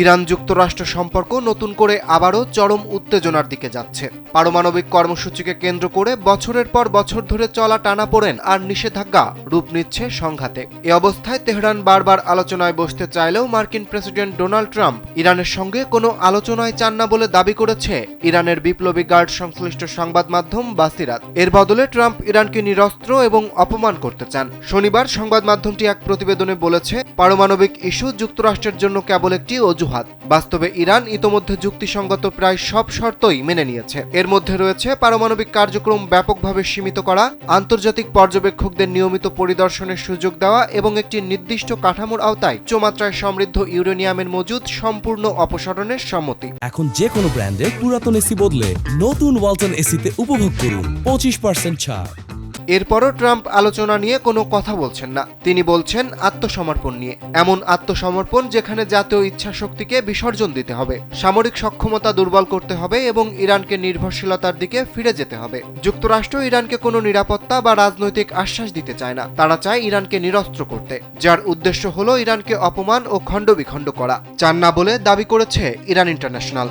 Iran যুক্তরাষ্ট্র সম্পর্ক নতুন করে আবারও চরম উত্তেজনার দিকে যাচ্ছে। পারমাণবিক কর্মসূচিকে কেন্দ্র করে বছরের পর বছর ধরে চলা টানাপোড়েন আর নিষেধাজ্ঞা রূপ নিচ্ছে সংঘাতে। এ অবস্থায় তেহরান বারবার আলোচনায় বসতে চাইলেও মার্কিন প্রেসিডেন্ট ডোনাল্ড ট্রাম্প ইরানের সঙ্গে কোনো আলোচনায় চান না বলে দাবি করেছে ইরানের বিপ্লবী গার্ড সংশ্লিষ্ট সংবাদ মাধ্যম বাসিরাত। এর বদলে ট্রাম্প ইরানকে নিরস্ত্র এবং অপমান করতে চান। শনিবার সংবাদ মাধ্যমটি এক প্রতিবেদনে বলেছে, পারমাণবিক ইস্যু যুক্তরাষ্ট্রের জন্য কেবল একটি অজুহাত। বাস্তবে ইরান ইতোমধ্যে যুক্তিসঙ্গত প্রায় সব শর্তই মেনে নিয়েছে। এর মধ্যে রয়েছে পারমাণবিক কার্যক্রম ব্যাপকভাবে সীমিত করা, আন্তর্জাতিক পর্যবেক্ষকদের নিয়মিত পরিদর্শনের সুযোগ দেওয়া এবং একটি নির্দিষ্ট কাঠামোর আওতায় উচ্চমাত্রায় সমৃদ্ধ ইউরেনিয়ামের মজুদ সম্পূর্ণ অপসারণের সম্মতি। এখন যে কোনো ব্র্যান্ডের পুরাতন এসি বদলে নতুন ওয়ালটন এসিতে উপভোগ করুন 25% ছাড়। এরপরও ট্রাম্প আলোচনা নিয়ে কোনো কথা বলছেন না। তিনি বলছেন আত্মসমর্পণ নিয়ে, এমন আত্মসমর্পণ যেখানে জাতীয় ইচ্ছাশক্তিকে বিসর্জন দিতে হবে, সামরিক সক্ষমতা দুর্বল করতে হবে এবং ইরানকে নির্ভরশীলতার দিকে ফিরে যেতে হবে। যুক্তরাষ্ট্র ইরানকে কোনো নিরাপত্তা বা রাজনৈতিক আশ্বাস দিতে চায় না। তারা চায় ইরানকে নিরস্ত্র করতে, যার উদ্দেশ্য হলো ইরানকে অপমান ও খণ্ডবিখণ্ড করা। চান না বলে দাবি করেছে ইরান ইন্টারন্যাশনাল।